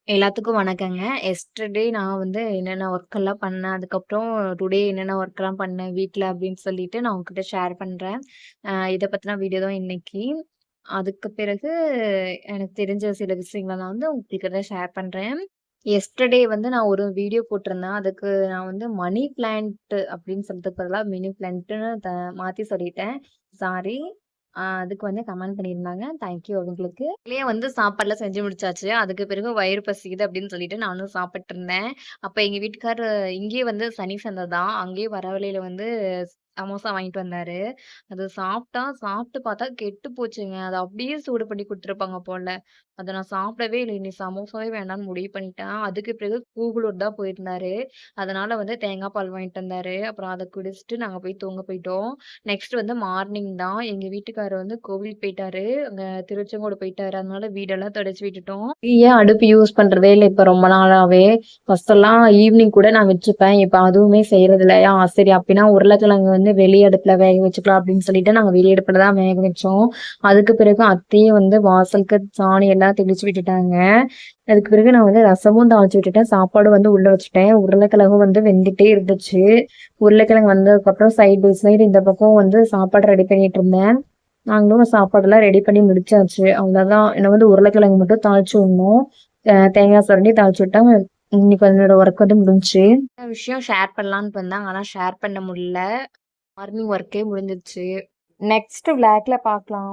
எல்லாத்துக்கும் வணக்கங்க. எஸ்டர்டே நான் வந்து என்னென்ன ஒர்க்கெல்லாம் பண்ணேன், அதுக்கப்புறம் டுடே என்னென்ன ஒர்க்லாம் பண்ணேன் வீட்ல அப்படின்னு சொல்லிட்டு நான் உங்ககிட்ட ஷேர் பண்றேன். இத பத்தின வீடியோ தான் இன்னைக்கு. அதுக்கு பிறகு எனக்கு தெரிஞ்ச சில விஷயங்கள நான் வந்து உங்ககிட்ட ஷேர் பண்றேன். எஸ்டர்டே வந்து நான் ஒரு வீடியோ போட்டிருந்தேன். அதுக்கு நான் வந்து மணி பிளான்ட் அப்படின்னு சொல்றதுக்கு பதிலா மினி பிளான்ட்ன்னு மாத்தி சொல்லிட்டேன். சாரி. அதுக்கு வந்து கமெண்ட் பண்ணியிருந்தாங்க. தேங்க் யூ அவங்களுக்கு. இதுலயே வந்து சாப்பாடுலாம் செஞ்சு முடிச்சாச்சு. அதுக்கு பிறகு வயிறு பசிக்குது அப்படின்னு சொல்லிட்டு நானும் சாப்பிட்டுருந்தேன். அப்ப எங்க வீட்டுக்காரரு இங்கேயே வந்து சனி சந்தை தான். அங்கேயே வர வழியில வந்து சமோசா வாங்கிட்டு வந்தாரு. அது சாப்பிட்டு பார்த்தா கெட்டு போச்சுங்க. அத அப்படியே சூடு பண்ணி குடுத்துருப்பாங்க போல. அத நான் சாப்பிடவே இல்ல. இனி சமோசாவே வேண்டான்னு முடிவு பண்ணிட்டேன். அதுக்கு பிறகு கூகுளூர் தான் போயிருந்தாரு. அதனால வந்து தேங்காய் பால் வாங்கிட்டு வந்தாரு. அப்புறம் அத குடிச்சுட்டு நாங்க போய் தூங்க போயிட்டோம். நெக்ஸ்ட் வந்து மார்னிங் தான் எங்க வீட்டுக்காரர் வந்து கோவிலுக்கு போயிட்டாரு. அங்க திருச்செங்கோடு போயிட்டாரு. அதனால வீடெல்லாம் தொடச்சு விட்டுட்டோம். ஏன் அடுப்பு யூஸ் பண்றதே இல்ல இப்ப ரொம்ப நாளாவே. ஃபர்ஸ்ட்டெல்லாம் ஈவினிங் கூட நான் வச்சுப்பேன். இப்ப அதுவுமே செய்றதில்ல. சரி அப்டின்னா உருளைக்கிழங்கு வந்து வெளி அடுப்புல வேக வச்சுக்கலாம் அப்படின்னு சொல்லிட்டு நாங்க வெளி அடுப்புல தான் வேக வச்சோம். அதுக்கு பிறகு அத்தையும் வந்து வாசலுக்கு சாணி எல்லாம் தெளிச்சு விட்டுட்டாங்க. அதுக்கு பிறகு நான் வந்து ரசமும் தாளிச்சு விட்டுட்டேன். சாப்பாடு வந்து உள்ள வச்சுட்டேன். உருளைக்கிழங்கும் வந்து வெந்துட்டே இருந்துச்சு. உருளைக்கிழங்கு வந்ததுக்கப்புறம் சைடு பை சைடு இந்த பக்கம் வந்து சாப்பாடு ரெடி பண்ணிட்டு இருந்தேன். நாங்களும் சாப்பாடெல்லாம் ரெடி பண்ணி முடிச்சாச்சு. அவ்வளோதான். இன்னும் வந்து உருளைக்கிழங்கு மட்டும் தாளிச்சு விடணும். தேங்காய் சுரண்டி தாளிச்சு விட்டா இன்னைக்கு என்னோட ஒர்க் வந்து முடிஞ்சுச்சு. விஷயம் ஷேர் பண்ணலான்னு வந்தேன். ஆனா ஷேர் பண்ண முடியல. மார்னிங் ஒர்க்கே முடிஞ்சிருச்சு. நெக்ஸ்ட் விளாக்ல பார்க்கலாம்.